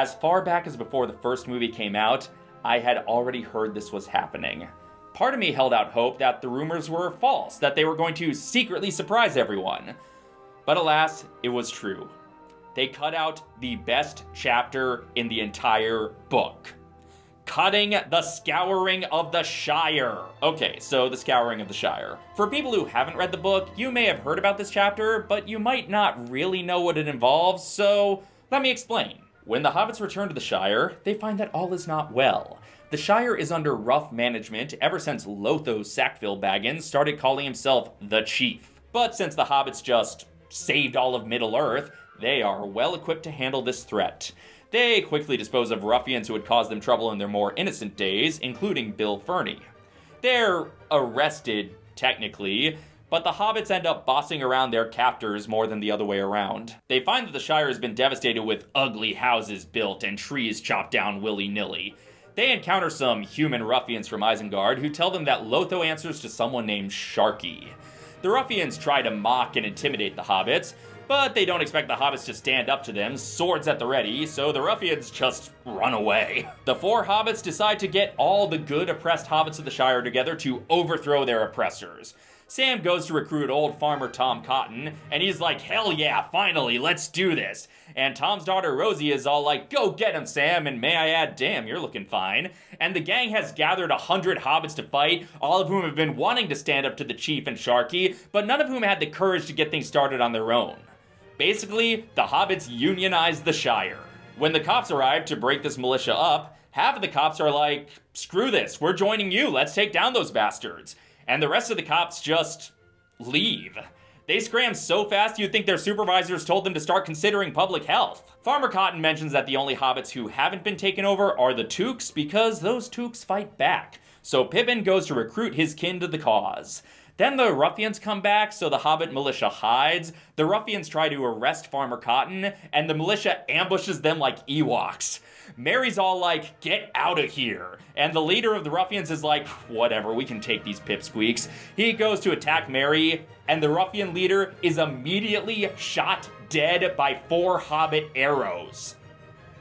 As far back as before the first movie came out, I had already heard this was happening. Part of me held out hope that the rumors were false, that they were going to secretly surprise everyone. But alas, it was true. They cut out the best chapter in the entire book. Cutting the Scouring of the Shire. Okay, so the Scouring of the Shire. For people who haven't read the book, you may have heard about this chapter, but you might not really know what it involves, so let me explain. When the hobbits return to the Shire, they find that all is not well. The Shire is under rough management ever since Lotho Sackville Baggins started calling himself the Chief. But since the hobbits just saved all of Middle-earth, they are well equipped to handle this threat. They quickly dispose of ruffians who had caused them trouble in their more innocent days, including Bill Ferny. They're arrested, technically, but the hobbits end up bossing around their captors more than the other way around. They find that the Shire has been devastated with ugly houses built and trees chopped down willy-nilly. They encounter some human ruffians from Isengard who tell them that Lotho answers to someone named Sharky. The ruffians try to mock and intimidate the hobbits, but they don't expect the hobbits to stand up to them, swords at the ready, so the ruffians just run away. The four hobbits decide to get all the good oppressed hobbits of the Shire together to overthrow their oppressors. Sam goes to recruit old farmer Tom Cotton, and he's like, hell yeah, finally, let's do this. And Tom's daughter Rosie is all like, go get him, Sam, and may I add, damn, you're looking fine. And the gang has gathered 100 hobbits to fight, all of whom have been wanting to stand up to the chief and Sharky, but none of whom had the courage to get things started on their own. Basically, the hobbits unionized the Shire. When the cops arrive to break this militia up, half of the cops are like, screw this, we're joining you, let's take down those bastards. And the rest of the cops just leave. They scram so fast you'd think their supervisors told them to start considering public health. Farmer Cotton mentions that the only hobbits who haven't been taken over are the Tooks because those Tooks fight back. So Pippin goes to recruit his kin to the cause. Then the ruffians come back, so the hobbit militia hides. The ruffians try to arrest Farmer Cotton, and the militia ambushes them like Ewoks. Mary's all like, get out of here. And the leader of the ruffians is like, whatever, we can take these pipsqueaks. He goes to attack Mary, and the ruffian leader is immediately shot dead by 4 hobbit arrows.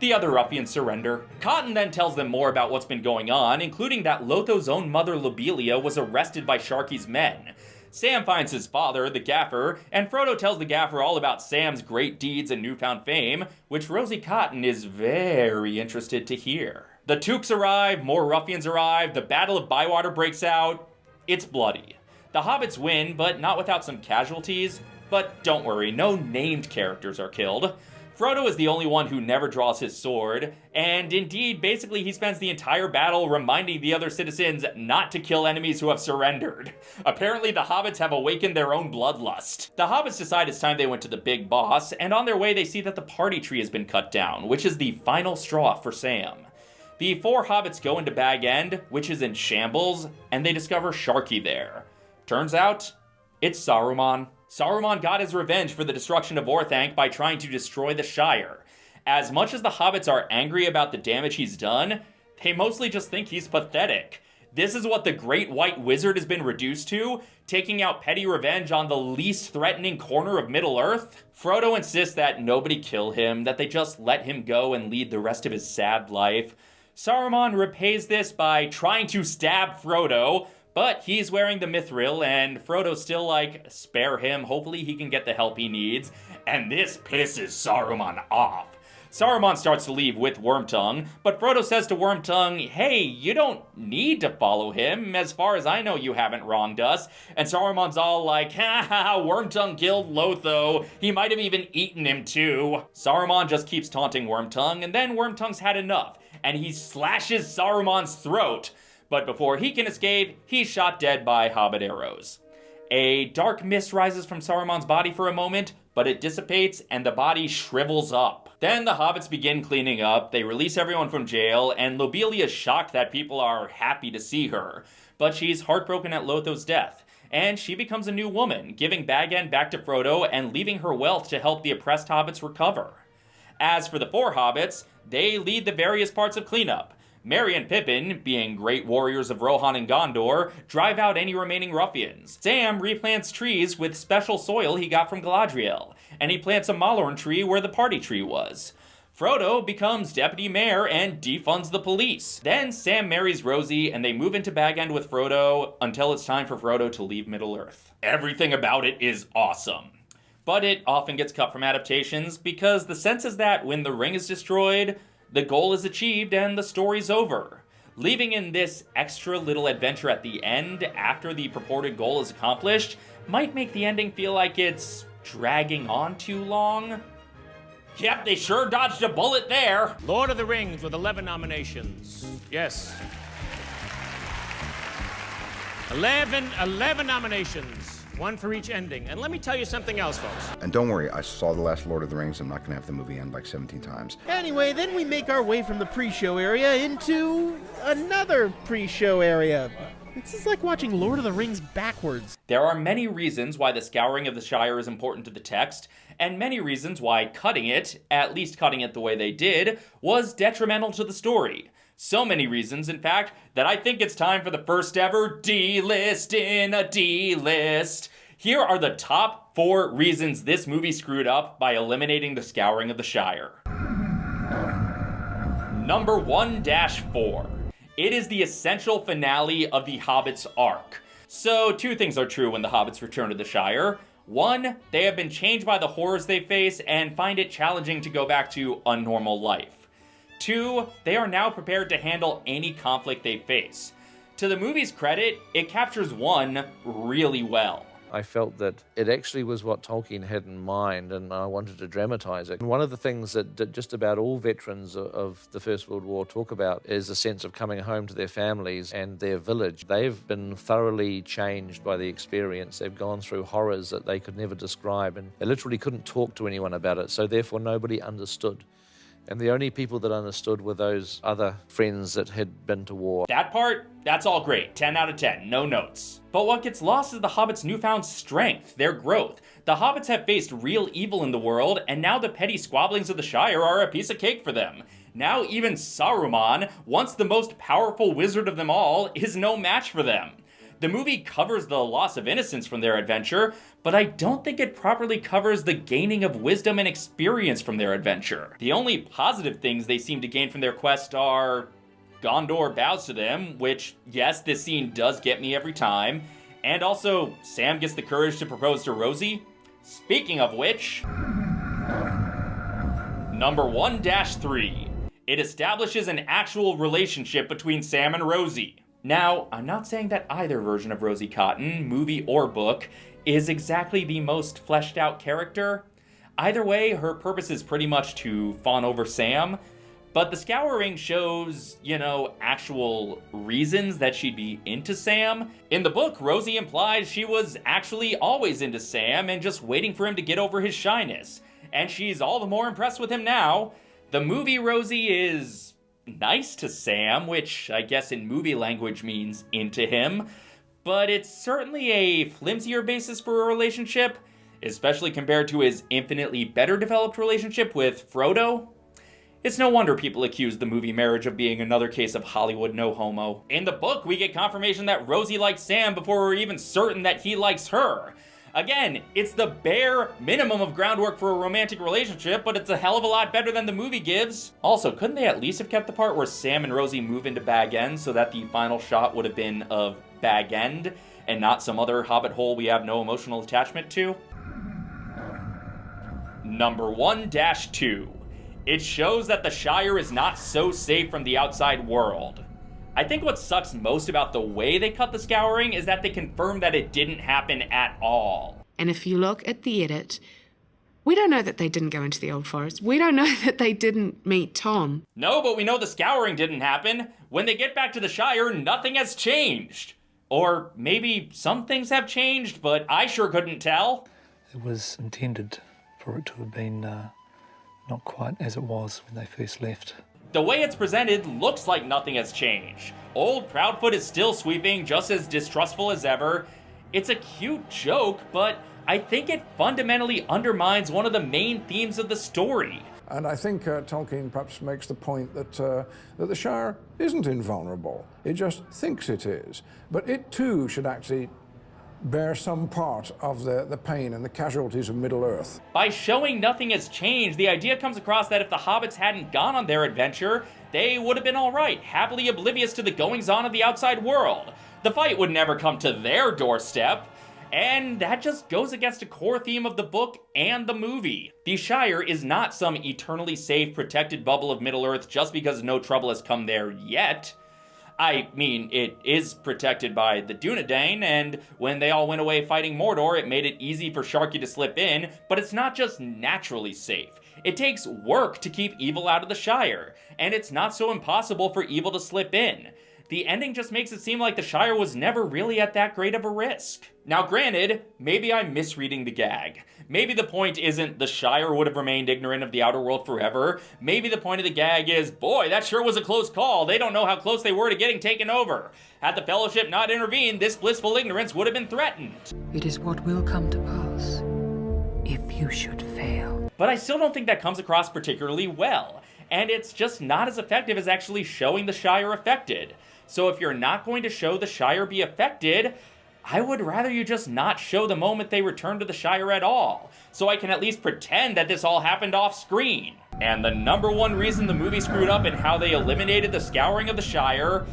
The other ruffians surrender. Cotton then tells them more about what's been going on, including that Lotho's own mother Lobelia was arrested by Sharky's men. Sam finds his father, the Gaffer, and Frodo tells the Gaffer all about Sam's great deeds and newfound fame, which Rosie Cotton is very interested to hear. The Tooks arrive, more ruffians arrive, the Battle of Bywater breaks out. It's bloody. The hobbits win, but not without some casualties. But don't worry, no named characters are killed. Frodo is the only one who never draws his sword, and indeed, basically he spends the entire battle reminding the other citizens not to kill enemies who have surrendered. Apparently the hobbits have awakened their own bloodlust. The hobbits decide it's time they went to the big boss, and on their way they see that the party tree has been cut down, which is the final straw for Sam. The 4 hobbits go into Bag End, which is in shambles, and they discover Sharky there. Turns out, it's Saruman. Saruman got his revenge for the destruction of Orthanc by trying to destroy the Shire. As much as the hobbits are angry about the damage he's done, they mostly just think he's pathetic. This is what the Great White Wizard has been reduced to, taking out petty revenge on the least threatening corner of Middle-earth. Frodo insists that nobody kill him, that they just let him go and lead the rest of his sad life. Saruman repays this by trying to stab Frodo, but he's wearing the mithril, and Frodo's still like, spare him, hopefully he can get the help he needs. And this pisses Saruman off. Saruman starts to leave with Wormtongue, but Frodo says to Wormtongue, hey, you don't need to follow him. As far as I know, you haven't wronged us. And Saruman's all like, ha ha, Wormtongue killed Lotho. He might have even eaten him too. Saruman just keeps taunting Wormtongue, and then Wormtongue's had enough, and he slashes Saruman's throat. But before he can escape, he's shot dead by hobbit arrows. A dark mist rises from Saruman's body for a moment, but it dissipates and the body shrivels up. Then the hobbits begin cleaning up, they release everyone from jail, and Lobelia is shocked that people are happy to see her. But she's heartbroken at Lotho's death, and she becomes a new woman, giving Bag End back to Frodo and leaving her wealth to help the oppressed hobbits recover. As for the 4 hobbits, they lead the various parts of cleanup. Merry and Pippin, being great warriors of Rohan and Gondor, drive out any remaining ruffians. Sam replants trees with special soil he got from Galadriel, and he plants a Malorn tree where the party tree was. Frodo becomes deputy mayor and defunds the police. Then Sam marries Rosie and they move into Bag End with Frodo until it's time for Frodo to leave Middle-earth. Everything about it is awesome. But it often gets cut from adaptations because the sense is that when the ring is destroyed, the goal is achieved and the story's over. Leaving in this extra little adventure at the end after the purported goal is accomplished might make the ending feel like it's dragging on too long. Yep, they sure dodged a bullet there. Lord of the Rings with 11 nominations. Yes. 11 nominations. One for each ending. And let me tell you something else, folks. And don't worry, I saw the last Lord of the Rings. I'm not going to have the movie end like 17 times. Anyway, then we make our way from the pre-show area into another pre-show area. This is like watching Lord of the Rings backwards. There are many reasons why the Scouring of the Shire is important to the text, and many reasons why cutting it, at least cutting it the way they did, was detrimental to the story. So many reasons, in fact, that I think it's time for the first ever D-list in a D-list. Here are the top 4 reasons this movie screwed up by eliminating the Scouring of the Shire. Number 1-4. It is the essential finale of the Hobbit's arc. So 2 things are true when the Hobbits return to the Shire. 1, they have been changed by the horrors they face and find it challenging to go back to a normal life. 2, they are now prepared to handle any conflict they face. To the movie's credit, it captures 1 really well. I felt that it actually was what Tolkien had in mind, and I wanted to dramatize it. And one of the things that just about all veterans of the First World War talk about is a sense of coming home to their families and their village. They've been thoroughly changed by the experience. They've gone through horrors that they could never describe, and they literally couldn't talk to anyone about it, so therefore nobody understood. And the only people that understood were those other friends that had been to war. That part, that's all great. 10 out of 10, no notes. But what gets lost is the Hobbits' newfound strength, their growth. The Hobbits have faced real evil in the world, and now the petty squabblings of the Shire are a piece of cake for them. Now even Saruman, once the most powerful wizard of them all, is no match for them. The movie covers the loss of innocence from their adventure, but I don't think it properly covers the gaining of wisdom and experience from their adventure. The only positive things they seem to gain from their quest are Gondor bows to them, which, yes, this scene does get me every time, and also Sam gets the courage to propose to Rosie. Speaking of which, number 1-3. It establishes an actual relationship between Sam and Rosie. Now, I'm not saying that either version of Rosie Cotton, movie or book, is exactly the most fleshed out character. Either way, her purpose is pretty much to fawn over Sam, but the Scouring shows, actual reasons that she'd be into Sam. In the book, Rosie implies she was actually always into Sam and just waiting for him to get over his shyness, and she's all the more impressed with him now. The movie Rosie is nice to Sam, which I guess in movie language means into him, but it's certainly a flimsier basis for a relationship, especially compared to his infinitely better developed relationship with Frodo. It's no wonder people accuse the movie marriage of being another case of Hollywood no homo. In the book, we get confirmation that Rosie likes Sam before we're even certain that he likes her. Again, it's the bare minimum of groundwork for a romantic relationship, but it's a hell of a lot better than the movie gives. Also, couldn't they at least have kept the part where Sam and Rosie move into Bag End so that the final shot would have been of Bag End and not some other hobbit hole we have no emotional attachment to? Number 1-2. It shows that the Shire is not so safe from the outside world. I think what sucks most about the way they cut the Scouring is that they confirm that it didn't happen at all. And if you look at the edit, we don't know that they didn't go into the Old Forest. We don't know that they didn't meet Tom. No, but we know the Scouring didn't happen. When they get back to the Shire, nothing has changed. Or maybe some things have changed, but I sure couldn't tell. It was intended for it to have been not quite as it was when they first left. The way it's presented looks like nothing has changed. Old Proudfoot is still sweeping, just as distrustful as ever. It's a cute joke, but I think it fundamentally undermines one of the main themes of the story. And I think Tolkien perhaps makes the point that the Shire isn't invulnerable. It just thinks it is. But it too should actually bear some part of the pain and the casualties of Middle-earth. By showing nothing has changed, the idea comes across that if the hobbits hadn't gone on their adventure, they would have been alright, happily oblivious to the goings-on of the outside world. The fight would never come to their doorstep, and that just goes against a core theme of the book and the movie. The Shire is not some eternally safe, protected bubble of Middle-earth just because no trouble has come there yet. I mean, it is protected by the Dunedain, and when they all went away fighting Mordor, it made it easy for Sharky to slip in, but it's not just naturally safe. It takes work to keep evil out of the Shire, and it's not so impossible for evil to slip in. The ending just makes it seem like the Shire was never really at that great of a risk. Now granted, maybe I'm misreading the gag. Maybe the point isn't the Shire would have remained ignorant of the outer world forever. Maybe the point of the gag is, boy, that sure was a close call. They don't know how close they were to getting taken over. Had the Fellowship not intervened, this blissful ignorance would have been threatened. It is what will come to pass if you should fail. But I still don't think that comes across particularly well. And it's just not as effective as actually showing the Shire affected. So if you're not going to show the Shire be affected, I would rather you just not show the moment they return to the Shire at all, so I can at least pretend that this all happened off screen. And the number one reason the movie screwed up in how they eliminated the Scouring of the Shire,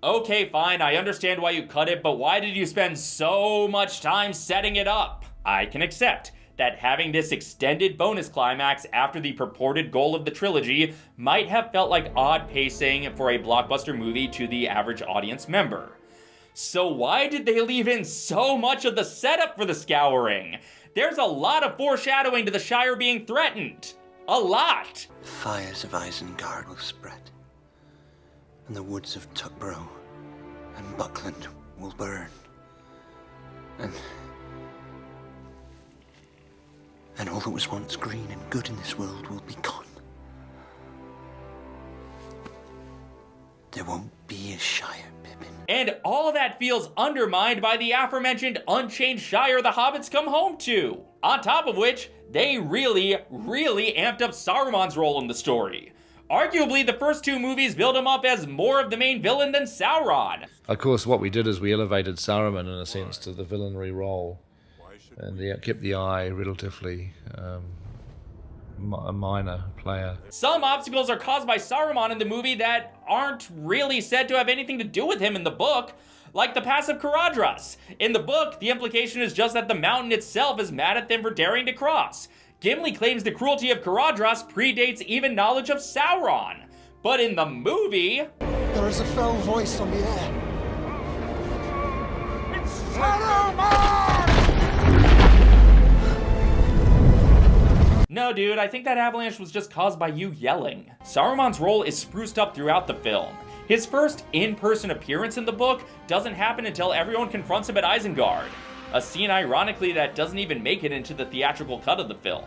okay, fine, I understand why you cut it, but why did you spend so much time setting it up? I can accept that having this extended bonus climax after the purported goal of the trilogy might have felt like odd pacing for a blockbuster movie to the average audience member. So why did they leave in so much of the setup for the Scouring? There's a lot of foreshadowing to the Shire being threatened. A lot! The fires of Isengard will spread, and the woods of Tuckborough and Buckland will burn, and all that was once green and good in this world will be gone. There won't be a Shire, Pippin. And all of that feels undermined by the aforementioned unchanged Shire the hobbits come home to. On top of which, they really, really amped up Saruman's role in the story. Arguably, the first two movies build him up as more of the main villain than Sauron. Of course, what we did is we elevated Saruman, in a sense, to the villainry role, and kept the Eye relatively a minor player. Some obstacles are caused by Saruman in the movie that aren't really said to have anything to do with him in the book, like the Pass of Caradhras. In the book, the implication is just that the mountain itself is mad at them for daring to cross. Gimli claims the cruelty of Caradhras predates even knowledge of Sauron. But in the movie... There is a fell voice on the air. It's Saruman! No, dude, I think that avalanche was just caused by you yelling. Saruman's role is spruced up throughout the film. His first in-person appearance in the book doesn't happen until everyone confronts him at Isengard. A scene, ironically, that doesn't even make it into the theatrical cut of the film.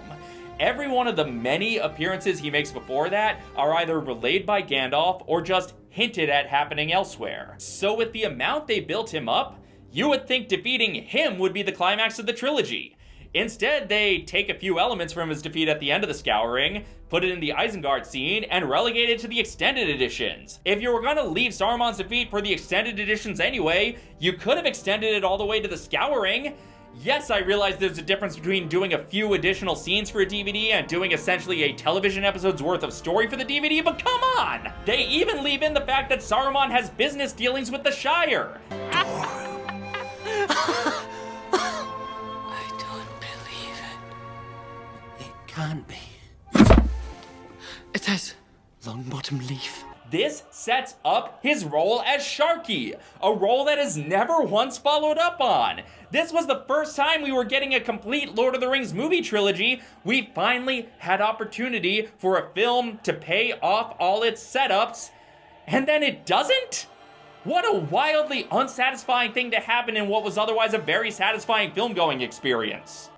Every one of the many appearances he makes before that are either relayed by Gandalf or just hinted at happening elsewhere. So with the amount they built him up, you would think defeating him would be the climax of the trilogy. Instead, they take a few elements from his defeat at the end of the Scouring, put it in the Isengard scene, and relegate it to the extended editions. If you were gonna leave Saruman's defeat for the extended editions anyway, you could have extended it all the way to the Scouring. Yes, I realize there's a difference between doing a few additional scenes for a DVD and doing essentially a television episode's worth of story for the DVD, but come on! They even leave in the fact that Saruman has business dealings with the Shire. Can't be. It says Longbottom Leaf. This sets up his role as Sharky, a role that is never once followed up on. This was the first time we were getting a complete Lord of the Rings movie trilogy. We finally had opportunity for a film to pay off all its setups, and then it doesn't? What a wildly unsatisfying thing to happen in what was otherwise a very satisfying film-going experience.